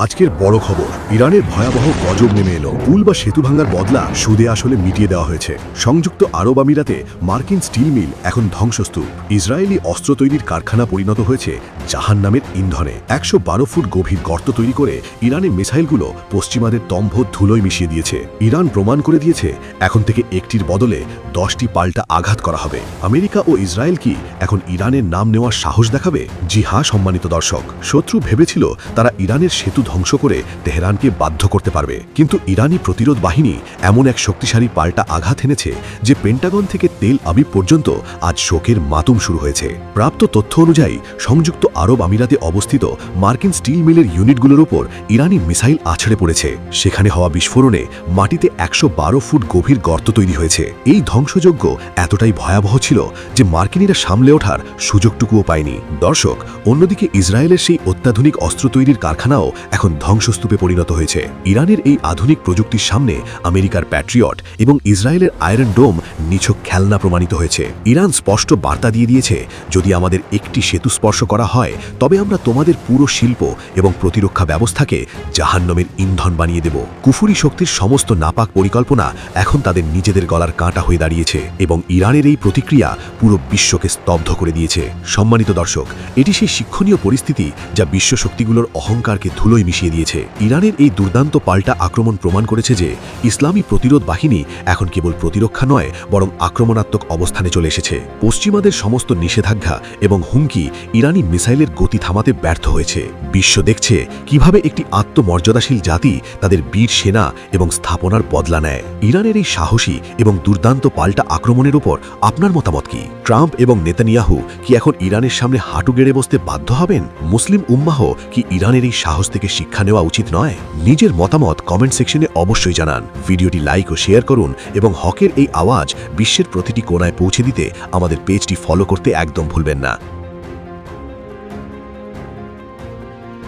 আজকের বড় খবর, ইরানের ভয়াবহ গজব নেমে এলো। পুল বা সেতু ভাঙার বদলা সুদে আসলে মিটিয়ে দেওয়া হয়েছে। সংযুক্ত আরব আমিরাতে মার্কিন স্টিল মিল এখন ধ্বংসস্তূপ। ইসরায়েলি অস্ত্র তৈরির কারখানা পরিণত হয়েছে জাহান্নামের ইন্ধনে। ১১২ ফুট গভীর গর্ত তৈরি করে ইরানের মিসাইলগুলো পশ্চিমাদের দম্ভ ধুলোয় মিশিয়ে দিয়েছে। ইরান প্রমাণ করে দিয়েছে এখন থেকে একটির বদলে 10টি পাল্টা আঘাত করা হবে। আমেরিকা ও ইসরায়েল কি এখন ইরানের নাম নেওয়ার সাহস দেখাবে? জি হ্যাঁ সম্মানিত দর্শক, শত্রু ভেবেছিল তারা ইরানের সেতু ধ্বংস করে তেহরানকে বাধ্য করতে পারবে, কিন্তু ইরানি প্রতিরোধ বাহিনী এমন এক শক্তিশালী পাল্টা আঘাত এনেছে যে পেন্টাগন থেকে তেল আবিব পর্যন্ত আজ শোকের মাতুম শুরু হয়েছে। প্রাপ্ত তথ্য অনুযায়ী সংযুক্ত আরব আমিরাতে অবস্থিত মার্কিন স্টিল মিলের ইউনিটগুলোর ওপর ইরানি মিসাইল আছড়ে পড়েছে। সেখানে হওয়া বিস্ফোরণে মাটিতে ১১২ ফুট গভীর গর্ত তৈরি হয়েছে। এই ধ্বংসযজ্ঞ এতটাই ভয়াবহ ছিল যে মার্কিনীরা সামলে ওঠার সুযোগটুকুও পায়নি। দর্শক, অন্যদিকে ইসরায়েলের সেই অত্যাধুনিক অস্ত্র তৈরির কারখানাও এখন ধ্বংসস্তূপে পরিণত হয়েছে। ইরানের এই আধুনিক প্রযুক্তির সামনে আমেরিকার প্যাট্রিয়ট এবং ইসরায়েলের আয়রন ডোম নিছক খেলনা প্রমাণিত হয়েছে। ইরান স্পষ্ট বার্তা দিয়ে দিয়েছে, যদি আমাদের একটি সেতু স্পর্শ করা হয় তবে আমরা তোমাদের পুরো শিল্প এবং প্রতিরক্ষা ব্যবস্থাকে জাহান্নামের ইন্ধন বানিয়ে দেব। কুফরি শক্তির সমস্ত নাপাক পরিকল্পনা এখন তাদের নিজেদের গলার কাঁটা হয়ে দাঁড়িয়েছে এবং ইরানের এই প্রতিক্রিয়া পুরো বিশ্বকে স্তব্ধ করে দিয়েছে। সম্মানিত দর্শক, এটি সেই শিক্ষণীয় পরিস্থিতি যা বিশ্ব শক্তিগুলোর অহংকারকে ধুলোয় মিশিয়ে দিয়েছে। ইরানের এই দুর্দান্ত পাল্টা আক্রমণ প্রমাণ করেছে যে ইসলামী প্রতিরোধ বাহিনী এখন কেবল প্রতিরক্ষা নয়, বরং আক্রমণাত্মক অবস্থানে চলে এসেছে। পশ্চিমাদের সমস্ত নিষেধাজ্ঞা এবং হুমকি ইরানি মিসাইলের গতি থামাতে ব্যর্থ হয়েছে। বিশ্ব দেখছে কিভাবে একটি আত্মমর্যাদাশীল জাতি তাদের বীর সেনা এবং স্থাপনার বদলা নেয়। ইরানের এই সাহসী এবং দুর্দান্ত পাল্টা আক্রমণের উপর আপনার মতামত কি? ট্রাম্প এবং নেতানিয়াহু কি এখন ইরানের সামনে হাঁটু গেড়ে বসতে বাধ্য হবেন? মুসলিম উম্মাহ কি ইরানের এই সাহস থেকে শিক্ষা নেওয়া উচিত নয়? নিজের মতামত কমেন্ট সেকশনে অবশ্যই জানান। ভিডিওটি লাইক ও শেয়ার করুন এবং হকের এই আওয়াজ বিশ্বের প্রতিটি কোণায় পৌঁছে দিতে আমাদের পেজটি ফলো করতে একদম ভুলবেন না।